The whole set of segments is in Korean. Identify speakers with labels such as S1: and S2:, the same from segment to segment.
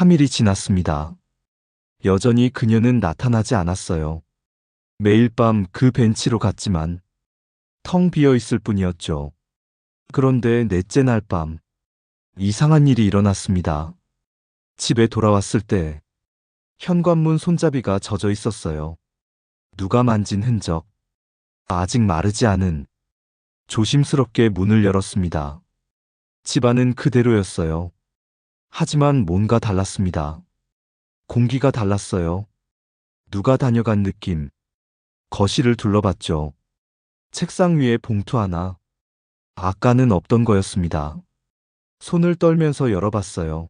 S1: 3일이 지났습니다. 여전히 그녀는 나타나지 않았어요. 매일 밤 그 벤치로 갔지만 텅 비어 있을 뿐이었죠. 그런데 넷째 날 밤, 이상한 일이 일어났습니다. 집에 돌아왔을 때 현관문 손잡이가 젖어 있었어요. 누가 만진 흔적, 아직 마르지 않은. 조심스럽게 문을 열었습니다. 집안은 그대로였어요. 하지만 뭔가 달랐습니다. 공기가 달랐어요. 누가 다녀간 느낌. 거실을 둘러봤죠. 책상 위에 봉투 하나. 아까는 없던 거였습니다. 손을 떨면서 열어봤어요.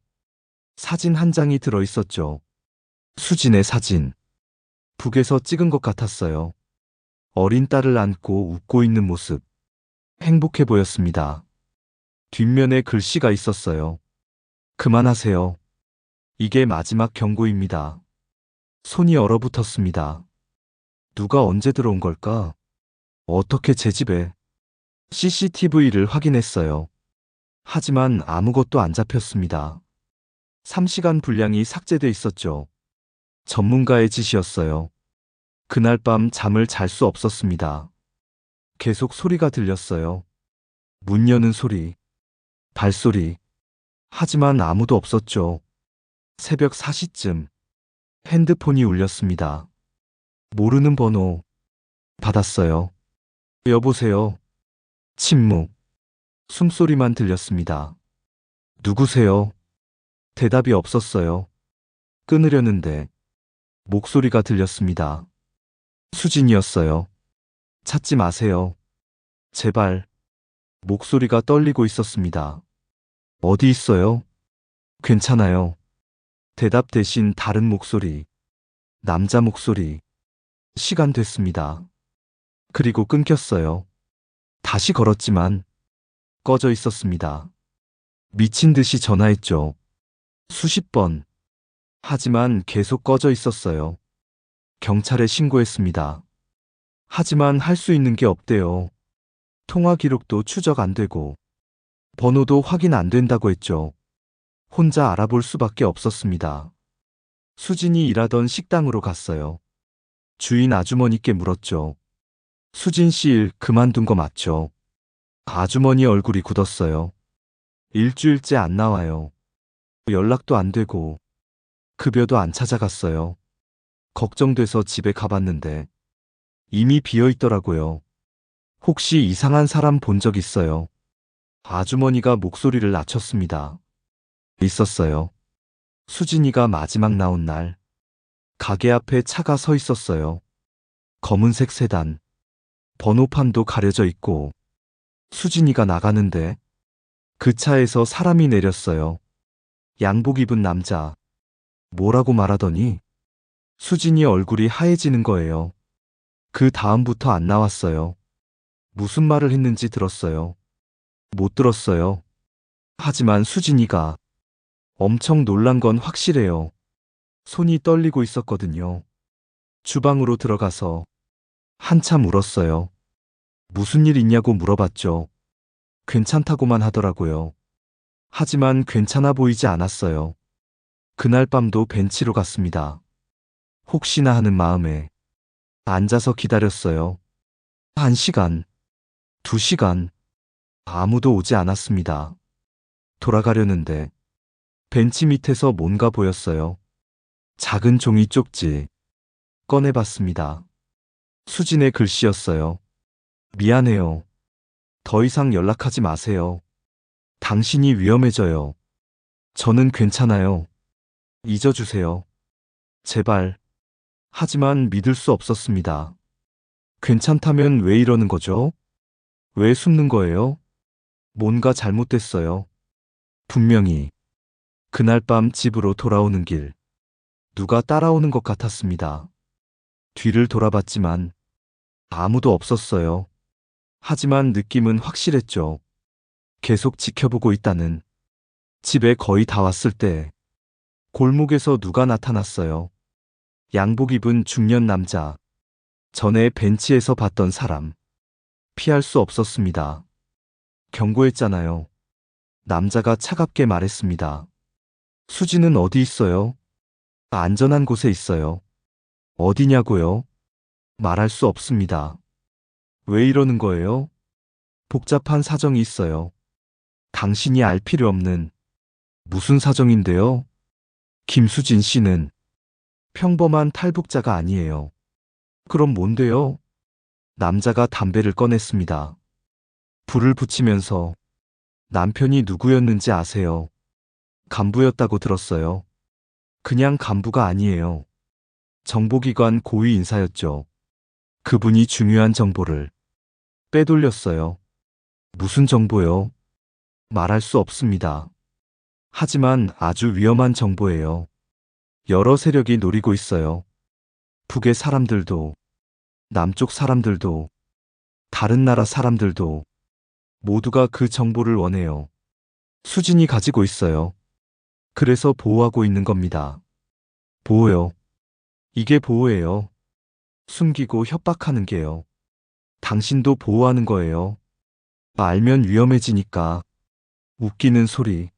S1: 사진 한 장이 들어 있었죠. 수진의 사진. 북에서 찍은 것 같았어요. 어린 딸을 안고 웃고 있는 모습. 행복해 보였습니다. 뒷면에 글씨가 있었어요. 그만하세요. 이게 마지막 경고입니다. 손이 얼어붙었습니다. 누가 언제 들어온 걸까? 어떻게 제 집에? CCTV를 확인했어요. 하지만 아무것도 안 잡혔습니다. 3시간 분량이 삭제돼 있었죠. 전문가의 짓이었어요. 그날 밤 잠을 잘 수 없었습니다. 계속 소리가 들렸어요. 문 여는 소리, 발소리. 하지만 아무도 없었죠. 새벽 4시쯤 핸드폰이 울렸습니다. 모르는 번호. 받았어요. 여보세요. 침묵. 숨소리만 들렸습니다. 누구세요? 대답이 없었어요. 끊으려는데 목소리가 들렸습니다. 수진이었어요. 찾지 마세요. 제발. 목소리가 떨리고 있었습니다. 어디 있어요? 괜찮아요. 대답 대신 다른 목소리. 남자 목소리. 시간 됐습니다. 그리고 끊겼어요. 다시 걸었지만 꺼져 있었습니다. 미친 듯이 전화했죠. 수십 번. 하지만 계속 꺼져 있었어요. 경찰에 신고했습니다. 하지만 할 수 있는 게 없대요. 통화 기록도 추적 안 되고 번호도 확인 안 된다고 했죠. 혼자 알아볼 수밖에 없었습니다. 수진이 일하던 식당으로 갔어요. 주인 아주머니께 물었죠. 수진 씨 일 그만둔 거 맞죠? 아주머니 얼굴이 굳었어요. 일주일째 안 나와요. 연락도 안 되고 급여도 안 찾아갔어요. 걱정돼서 집에 가봤는데 이미 비어 있더라고요. 혹시 이상한 사람 본 적 있어요? 아주머니가 목소리를 낮췄습니다. 있었어요. 수진이가 마지막 나온 날 가게 앞에 차가 서 있었어요. 검은색 세단. 번호판도 가려져 있고 수진이가 나가는데 그 차에서 사람이 내렸어요. 양복 입은 남자. 뭐라고 말하더니 수진이 얼굴이 하얘지는 거예요. 그 다음부터 안 나왔어요. 무슨 말을 했는지 들었어요. 못 들었어요. 하지만 수진이가 엄청 놀란 건 확실해요. 손이 떨리고 있었거든요. 주방으로 들어가서 한참 울었어요. 무슨 일 있냐고 물어봤죠. 괜찮다고만 하더라고요. 하지만 괜찮아 보이지 않았어요. 그날 밤도 벤치로 갔습니다. 혹시나 하는 마음에 앉아서 기다렸어요. 1시간, 2시간, 아무도 오지 않았습니다. 돌아가려는데 벤치 밑에서 뭔가 보였어요. 작은 종이 쪽지. 꺼내봤습니다. 수진의 글씨였어요. 미안해요. 더 이상 연락하지 마세요. 당신이 위험해져요. 저는 괜찮아요. 잊어주세요. 제발. 하지만 믿을 수 없었습니다. 괜찮다면 왜 이러는 거죠? 왜 숨는 거예요? 뭔가 잘못됐어요. 분명히 그날 밤 집으로 돌아오는 길 누가 따라오는 것 같았습니다. 뒤를 돌아봤지만 아무도 없었어요. 하지만 느낌은 확실했죠. 계속 지켜보고 있다는. 집에 거의 다 왔을 때 골목에서 누가 나타났어요. 양복 입은 중년 남자. 전에 벤치에서 봤던 사람. 피할 수 없었습니다. 경고했잖아요. 남자가 차갑게 말했습니다. 수진은 어디 있어요? 안전한 곳에 있어요. 어디냐고요? 말할 수 없습니다. 왜 이러는 거예요? 복잡한 사정이 있어요. 당신이 알 필요 없는 무슨 사정인데요? 김수진 씨는 평범한 탈북자가 아니에요. 그럼 뭔데요? 남자가 담배를 꺼냈습니다. 불을 붙이면서 남편이 누구였는지 아세요? 간부였다고 들었어요. 그냥 간부가 아니에요. 정보기관 고위 인사였죠. 그분이 중요한 정보를 빼돌렸어요. 무슨 정보요? 말할 수 없습니다. 하지만 아주 위험한 정보예요. 여러 세력이 노리고 있어요. 북의 사람들도, 남쪽 사람들도, 다른 나라 사람들도 모두가 그 정보를 원해요. 수진이 가지고 있어요. 그래서 보호하고 있는 겁니다. 보호요. 이게 보호예요. 숨기고 협박하는 게요. 당신도 보호하는 거예요. 알면 위험해지니까. 웃기는 소리.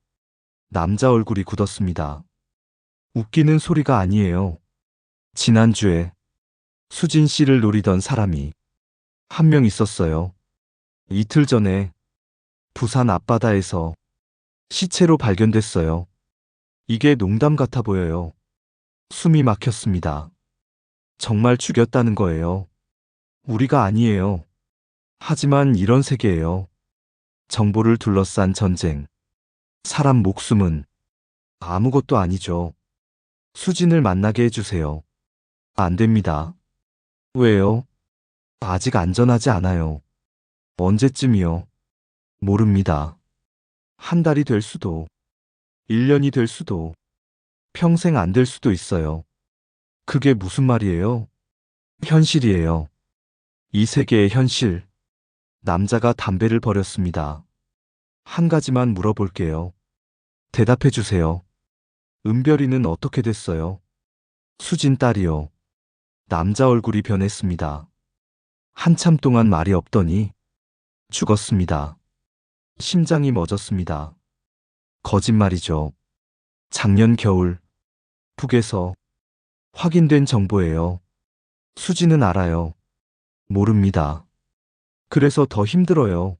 S1: 남자 얼굴이 굳었습니다. 웃기는 소리가 아니에요. 지난주에 수진 씨를 노리던 사람이 한 명 있었어요. 이틀 전에 부산 앞바다에서 시체로 발견됐어요. 이게 농담 같아 보여요. 숨이 막혔습니다. 정말 죽였다는 거예요. 우리가 아니에요. 하지만 이런 세계예요. 정보를 둘러싼 전쟁. 사람 목숨은 아무것도 아니죠. 수진을 만나게 해주세요. 안 됩니다. 왜요? 아직 안전하지 않아요. 언제쯤이요? 모릅니다. 한 달이 될 수도, 1년이 될 수도, 평생 안 될 수도 있어요. 그게 무슨 말이에요? 현실이에요. 이 세계의 현실. 남자가 담배를 버렸습니다. 한 가지만 물어볼게요. 대답해 주세요. 은별이는 어떻게 됐어요? 수진 딸이요. 남자 얼굴이 변했습니다. 한참 동안 말이 없더니 죽었습니다. 심장이 멎었습니다. 거짓말이죠. 작년 겨울 북에서 확인된 정보예요. 수지는 알아요. 모릅니다. 그래서 더 힘들어요.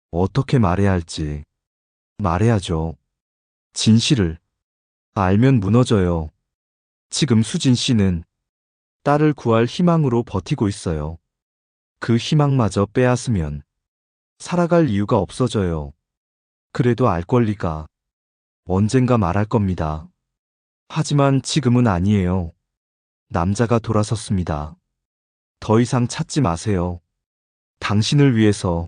S1: 어떻게 말해야 할지. 말해야죠. 진실을 알면 무너져요. 지금 수진 씨는 딸을 구할 희망으로 버티고 있어요. 그 희망마저 빼앗으면 살아갈 이유가 없어져요. 그래도 알 권리가 언젠가 말할 겁니다. 하지만 지금은 아니에요. 남자가 돌아섰습니다. 더 이상 찾지 마세요. 당신을 위해서,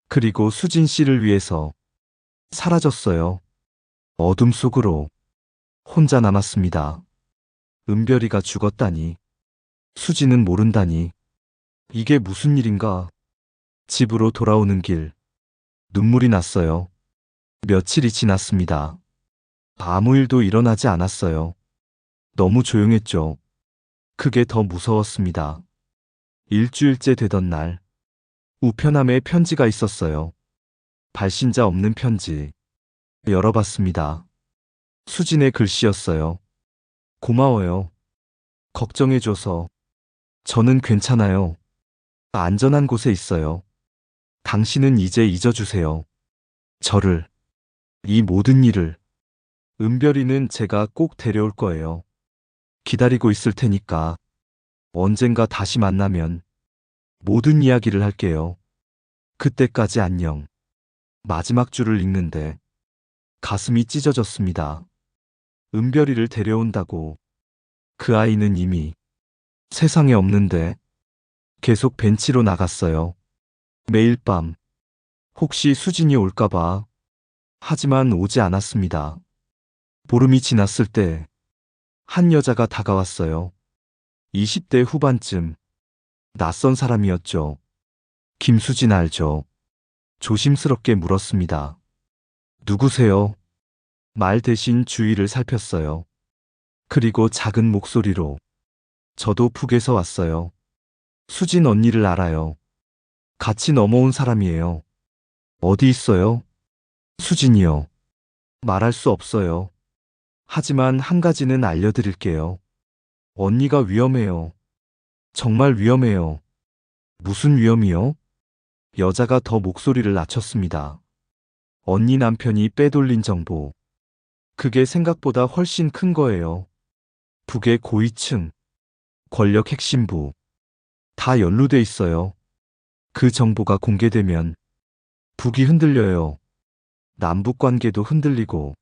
S1: 그리고 수진 씨를 위해서 사라졌어요. 어둠 속으로 혼자 남았습니다. 은별이가 죽었다니, 수진은 모른다니, 이게 무슨 일인가? 집으로 돌아오는 길, 눈물이 났어요. 며칠이 지났습니다. 아무 일도 일어나지 않았어요. 너무 조용했죠. 그게 더 무서웠습니다. 일주일째 되던 날, 우편함에 편지가 있었어요. 발신자 없는 편지. 열어봤습니다. 수진의 글씨였어요. 고마워요. 걱정해줘서. 저는 괜찮아요. 안전한 곳에 있어요. 당신은 이제 잊어주세요. 저를, 이 모든 일을. 은별이는 제가 꼭 데려올 거예요. 기다리고 있을 테니까. 언젠가 다시 만나면 모든 이야기를 할게요. 그때까지 안녕. 마지막 줄을 읽는데 가슴이 찢어졌습니다. 은별이를 데려온다고. 그 아이는 이미 세상에 없는데. 계속 벤치로 나갔어요. 매일 밤 혹시 수진이 올까봐. 하지만 오지 않았습니다. 보름이 지났을 때 한 여자가 다가왔어요. 20대 후반쯤. 낯선 사람이었죠. 김수진 알죠? 조심스럽게 물었습니다. 누구세요? 말 대신 주위를 살폈어요. 그리고 작은 목소리로. 저도 북에서 왔어요. 수진 언니를 알아요. 같이 넘어온 사람이에요. 어디 있어요? 수진이요. 말할 수 없어요. 하지만 한 가지는 알려드릴게요. 언니가 위험해요. 정말 위험해요. 무슨 위험이요? 여자가 더 목소리를 낮췄습니다. 언니 남편이 빼돌린 정보. 그게 생각보다 훨씬 큰 거예요. 북의 고위층, 권력 핵심부, 다 연루돼 있어요. 그 정보가 공개되면 북이 흔들려요. 남북 관계도 흔들리고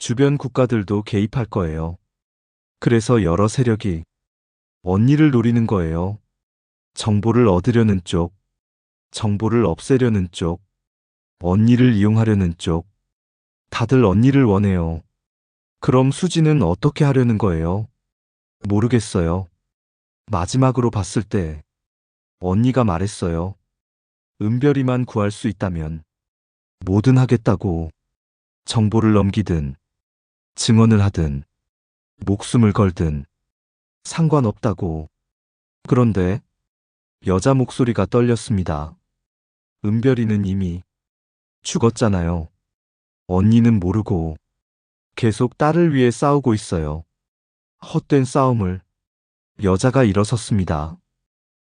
S1: 주변 국가들도 개입할 거예요. 그래서 여러 세력이 언니를 노리는 거예요. 정보를 얻으려는 쪽, 정보를 없애려는 쪽, 언니를 이용하려는 쪽. 다들 언니를 원해요. 그럼 수지는 어떻게 하려는 거예요? 모르겠어요. 마지막으로 봤을 때 언니가 말했어요. 은별이만 구할 수 있다면 뭐든 하겠다고. 정보를 넘기든 증언을 하든 목숨을 걸든 상관없다고. 그런데 여자 목소리가 떨렸습니다. 은별이는 이미 죽었잖아요. 언니는 모르고 계속 딸을 위해 싸우고 있어요. 헛된 싸움을. 여자가 일어섰습니다.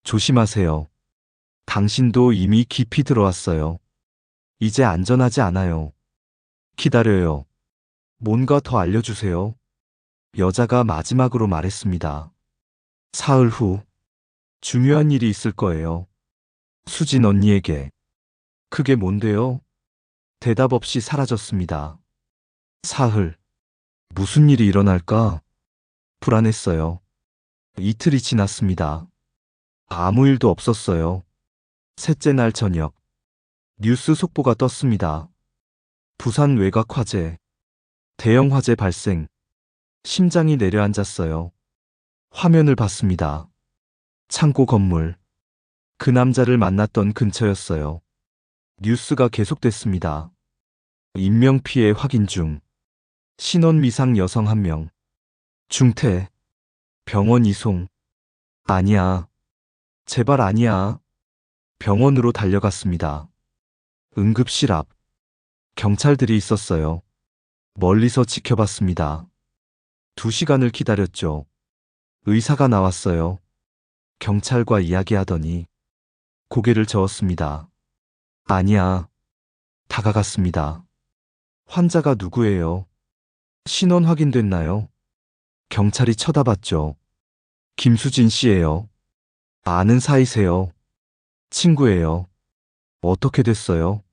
S1: 조심하세요. 당신도 이미 깊이 들어왔어요. 이제 안전하지 않아요. 기다려요. 뭔가 더 알려주세요. 여자가 마지막으로 말했습니다. 사흘 후 중요한 일이 있을 거예요. 수진 언니에게. 그게 뭔데요? 대답 없이 사라졌습니다. 사흘. 무슨 일이 일어날까? 불안했어요. 이틀이 지났습니다. 아무 일도 없었어요. 셋째 날 저녁. 뉴스 속보가 떴습니다. 부산 외곽 화재. 대형 화재 발생. 심장이 내려앉았어요. 화면을 봤습니다. 창고 건물. 그 남자를 만났던 근처였어요. 뉴스가 계속됐습니다. 인명피해 확인 중. 신원 미상 여성 1명. 중태. 병원 이송. 아니야. 제발 아니야. 병원으로 달려갔습니다. 응급실 앞. 경찰들이 있었어요. 멀리서 지켜봤습니다. 2시간을 기다렸죠. 의사가 나왔어요. 경찰과 이야기하더니 고개를 저었습니다. 아니야. 다가갔습니다. 환자가 누구예요? 신원 확인됐나요? 경찰이 쳐다봤죠. 김수진 씨예요. 아는 사이세요? 친구예요. 어떻게 됐어요?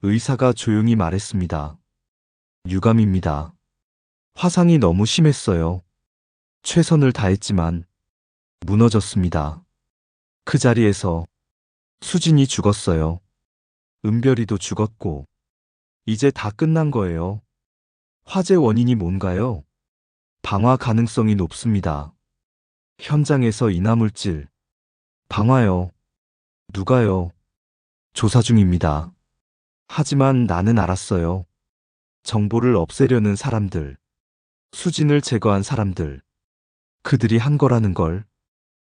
S1: 의사가 조용히 말했습니다. 유감입니다. 화상이 너무 심했어요. 최선을 다했지만 무너졌습니다. 그 자리에서 수진이 죽었어요. 은별이도 죽었고 이제 다 끝난 거예요. 화재 원인이 뭔가요? 방화 가능성이 높습니다. 현장에서 인화물질. 방화요. 누가요? 조사 중입니다. 하지만 나는 알았어요. 정보를 없애려는 사람들. 수진을 제거한 사람들. 그들이 한 거라는 걸.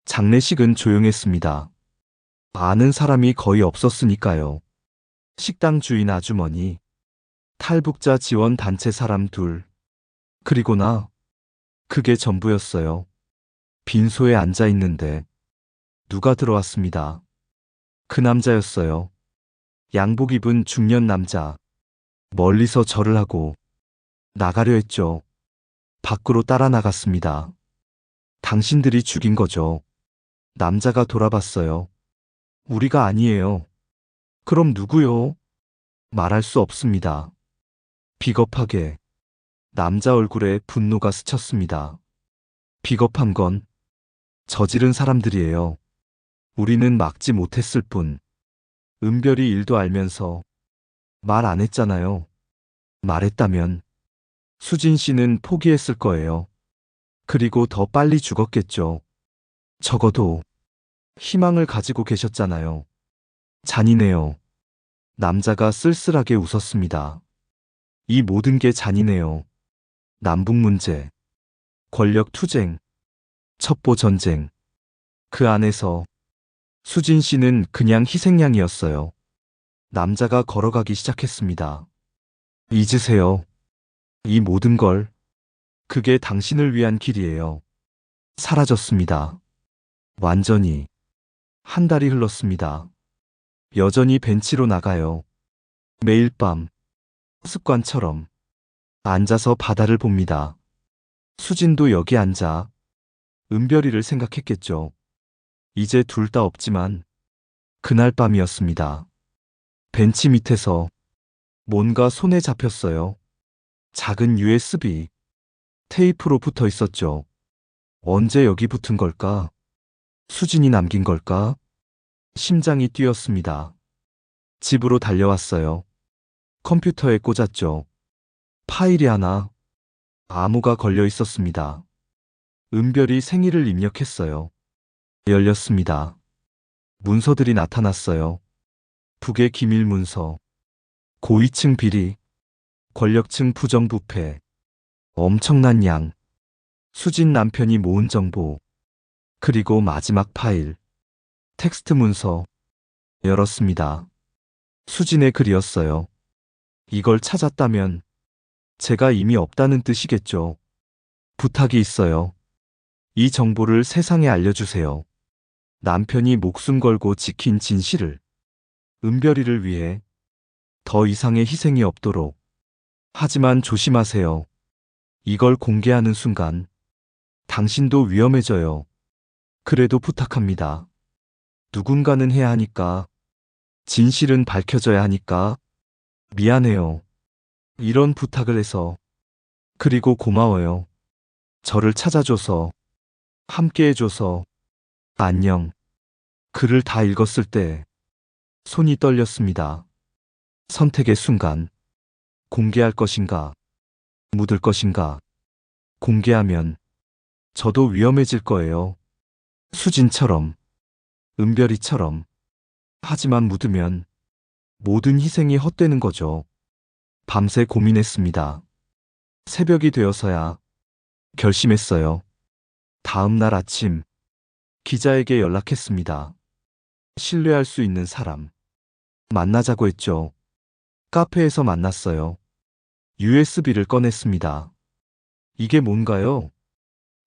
S1: 장례식은 조용했습니다. 아는 사람이 거의 없었으니까요. 식당 주인 아주머니. 탈북자 지원 단체 사람 2. 그리고 나. 그게 전부였어요. 빈소에 앉아 있는데 누가 들어왔습니다. 그 남자였어요. 양복 입은 중년 남자. 멀리서 절을 하고 나가려 했죠. 밖으로 따라 나갔습니다. 당신들이 죽인 거죠. 남자가 돌아봤어요. 우리가 아니에요. 그럼 누구요? 말할 수 없습니다. 비겁하게. 남자 얼굴에 분노가 스쳤습니다. 비겁한 건 저지른 사람들이에요. 우리는 막지 못했을 뿐. 은별이 일도 알면서 말 안 했잖아요. 말했다면 수진 씨는 포기했을 거예요. 그리고 더 빨리 죽었겠죠. 적어도 희망을 가지고 계셨잖아요. 잔인해요. 남자가 쓸쓸하게 웃었습니다. 이 모든 게 잔인해요. 남북 문제, 권력 투쟁, 첩보 전쟁. 그 안에서 수진 씨는 그냥 희생양이었어요. 남자가 걸어가기 시작했습니다. 잊으세요. 이 모든 걸. 그게 당신을 위한 길이에요. 사라졌습니다. 완전히. 한 달이 흘렀습니다. 여전히 벤치로 나가요. 매일 밤 습관처럼 앉아서 바다를 봅니다. 수진도 여기 앉아 은별이를 생각했겠죠. 이제 둘 다 없지만 그날 밤이었습니다. 벤치 밑에서 뭔가 손에 잡혔어요. 작은 USB 테이프로 붙어 있었죠. 언제 여기 붙은 걸까? 수진이 남긴 걸까? 심장이 뛰었습니다. 집으로 달려왔어요. 컴퓨터에 꽂았죠. 파일이 하나, 암호가 걸려 있었습니다. 은별이 생일을 입력했어요. 열렸습니다. 문서들이 나타났어요. 북의 기밀 문서, 고위층 비리, 권력층 부정부패, 엄청난 양, 수진 남편이 모은 정보, 그리고 마지막 파일, 텍스트 문서, 열었습니다. 수진의 글이었어요. 이걸 찾았다면 제가 이미 없다는 뜻이겠죠. 부탁이 있어요. 이 정보를 세상에 알려주세요. 남편이 목숨 걸고 지킨 진실을, 은별이를 위해 더 이상의 희생이 없도록. 하지만 조심하세요. 이걸 공개하는 순간 당신도 위험해져요. 그래도 부탁합니다. 누군가는 해야 하니까. 진실은 밝혀져야 하니까. 미안해요. 이런 부탁을 해서. 그리고 고마워요. 저를 찾아줘서. 함께해줘서. 안녕. 글을 다 읽었을 때 손이 떨렸습니다. 선택의 순간. 공개할 것인가? 묻을 것인가? 공개하면 저도 위험해질 거예요. 수진처럼, 은별이처럼. 하지만 묻으면 모든 희생이 헛되는 거죠. 밤새 고민했습니다. 새벽이 되어서야 결심했어요. 다음 날 아침, 기자에게 연락했습니다. 신뢰할 수 있는 사람. 만나자고 했죠. 카페에서 만났어요. USB를 꺼냈습니다. 이게 뭔가요?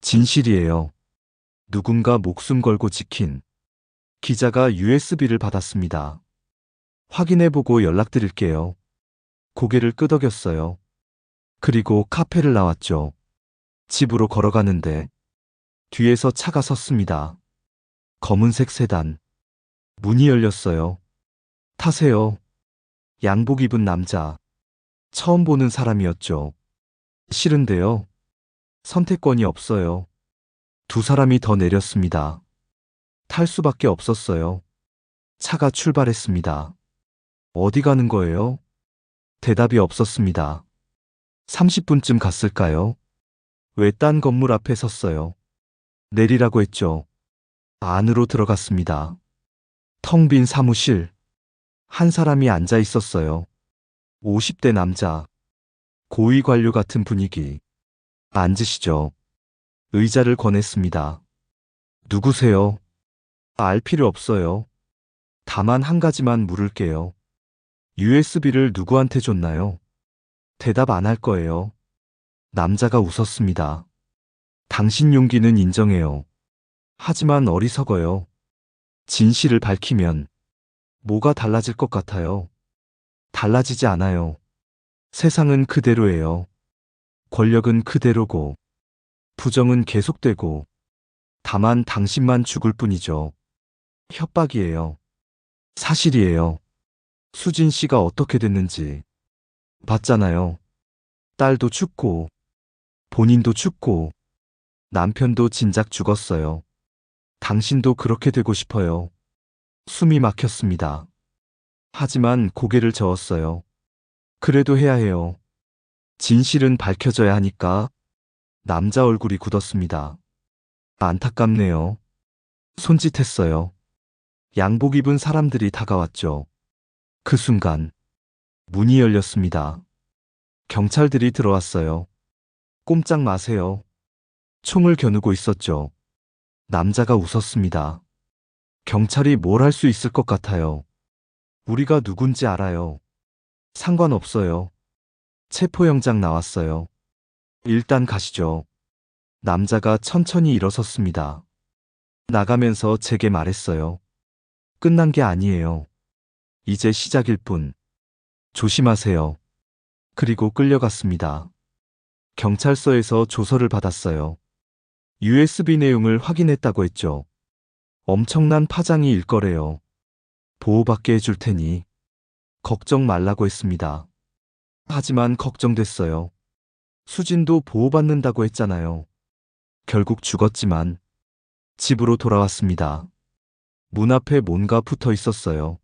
S1: 진실이에요. 누군가 목숨 걸고 지킨. 기자가 USB를 받았습니다. 확인해보고 연락드릴게요. 고개를 끄덕였어요. 그리고 카페를 나왔죠. 집으로 걸어가는데 뒤에서 차가 섰습니다. 검은색 세단. 문이 열렸어요. 타세요. 양복 입은 남자. 처음 보는 사람이었죠. 싫은데요. 선택권이 없어요. 두 사람이 더 내렸습니다. 탈 수밖에 없었어요. 차가 출발했습니다. 어디 가는 거예요? 대답이 없었습니다. 30분쯤 갔을까요? 왜 딴 건물 앞에 섰어요? 내리라고 했죠. 안으로 들어갔습니다. 텅 빈 사무실. 한 사람이 앉아 있었어요. 50대 남자. 고위 관료 같은 분위기. 앉으시죠. 의자를 권했습니다. 누구세요? 알 필요 없어요. 다만 한 가지만 물을게요. USB를 누구한테 줬나요? 대답 안 할 거예요. 남자가 웃었습니다. 당신 용기는 인정해요. 하지만 어리석어요. 진실을 밝히면 뭐가 달라질 것 같아요? 달라지지 않아요. 세상은 그대로예요. 권력은 그대로고, 부정은 계속되고, 다만 당신만 죽을 뿐이죠. 협박이에요. 사실이에요. 수진 씨가 어떻게 됐는지 봤잖아요. 딸도 죽고, 본인도 죽고, 남편도 진작 죽었어요. 당신도 그렇게 되고 싶어요. 숨이 막혔습니다. 하지만 고개를 저었어요. 그래도 해야 해요. 진실은 밝혀져야 하니까. 남자 얼굴이 굳었습니다. 안타깝네요. 손짓했어요. 양복 입은 사람들이 다가왔죠. 그 순간 문이 열렸습니다. 경찰들이 들어왔어요. 꼼짝 마세요. 총을 겨누고 있었죠. 남자가 웃었습니다. 경찰이 뭘 할 수 있을 것 같아요. 우리가 누군지 알아요. 상관없어요. 체포영장 나왔어요. 일단 가시죠. 남자가 천천히 일어섰습니다. 나가면서 제게 말했어요. 끝난 게 아니에요. 이제 시작일 뿐. 조심하세요. 그리고 끌려갔습니다. 경찰서에서 조서를 받았어요. USB 내용을 확인했다고 했죠. 엄청난 파장이 일 거래요. 보호받게 해줄 테니 걱정 말라고 했습니다. 하지만 걱정됐어요. 수진도 보호받는다고 했잖아요. 결국 죽었지만 집으로 돌아왔습니다. 문 앞에 뭔가 붙어 있었어요.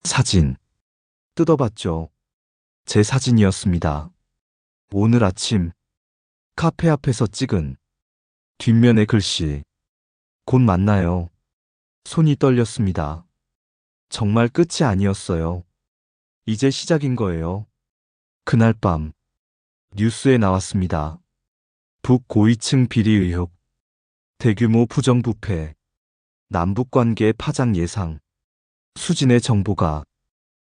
S1: 사진. 뜯어봤죠. 제 사진이었습니다. 오늘 아침 카페 앞에서 찍은 뒷면의 글씨. 곧 만나요. 손이 떨렸습니다. 정말 끝이 아니었어요. 이제 시작인 거예요. 그날 밤 뉴스에 나왔습니다. 북고위층 비리 의혹, 대규모 부정부패, 남북관계 파장 예상. 수진의 정보가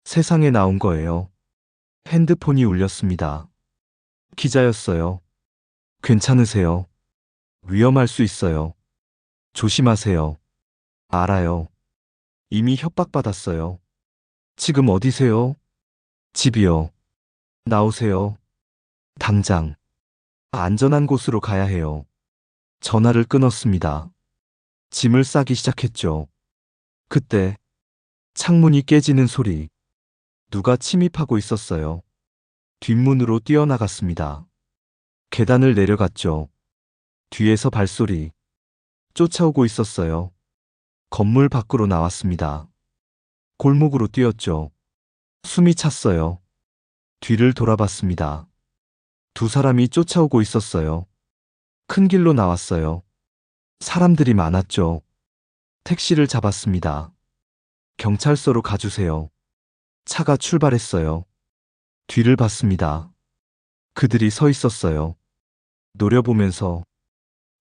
S1: 세상에 나온 거예요. 핸드폰이 울렸습니다. 기자였어요. 괜찮으세요? 위험할 수 있어요. 조심하세요. 알아요. 이미 협박받았어요. 지금 어디세요? 집이요. 나오세요. 당장. 안전한 곳으로 가야 해요. 전화를 끊었습니다. 짐을 싸기 시작했죠. 그때 창문이 깨지는 소리. 누가 침입하고 있었어요. 뒷문으로 뛰어나갔습니다. 계단을 내려갔죠. 뒤에서 발소리. 쫓아오고 있었어요. 건물 밖으로 나왔습니다. 골목으로 뛰었죠. 숨이 찼어요. 뒤를 돌아봤습니다. 두 사람이 쫓아오고 있었어요. 큰 길로 나왔어요. 사람들이 많았죠. 택시를 잡았습니다. 경찰서로 가주세요. 차가 출발했어요. 뒤를 봤습니다. 그들이 서 있었어요. 노려보면서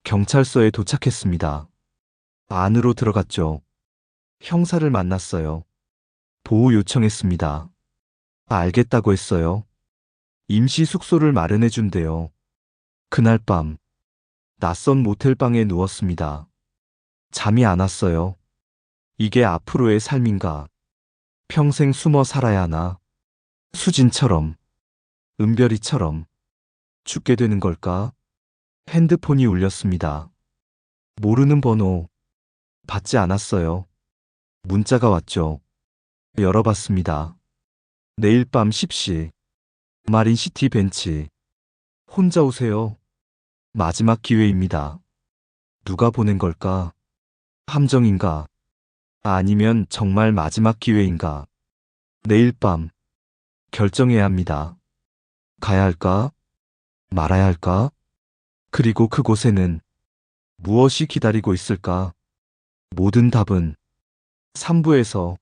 S1: 경찰서에 도착했습니다. 안으로 들어갔죠. 형사를 만났어요. 보호 요청했습니다. 알겠다고 했어요. 임시 숙소를 마련해 준대요. 그날 밤 낯선 모텔방에 누웠습니다. 잠이 안 왔어요. 이게 앞으로의 삶인가? 평생 숨어 살아야 하나? 수진처럼, 은별이처럼 죽게 되는 걸까? 핸드폰이 울렸습니다. 모르는 번호. 받지 않았어요. 문자가 왔죠. 열어봤습니다. 내일 밤 10시. 마린시티 벤치. 혼자 오세요. 마지막 기회입니다. 누가 보낸 걸까? 함정인가? 아니면 정말 마지막 기회인가? 내일 밤 결정해야 합니다. 가야 할까? 말아야 할까? 그리고 그곳에는 무엇이 기다리고 있을까? 모든 답은 3부에서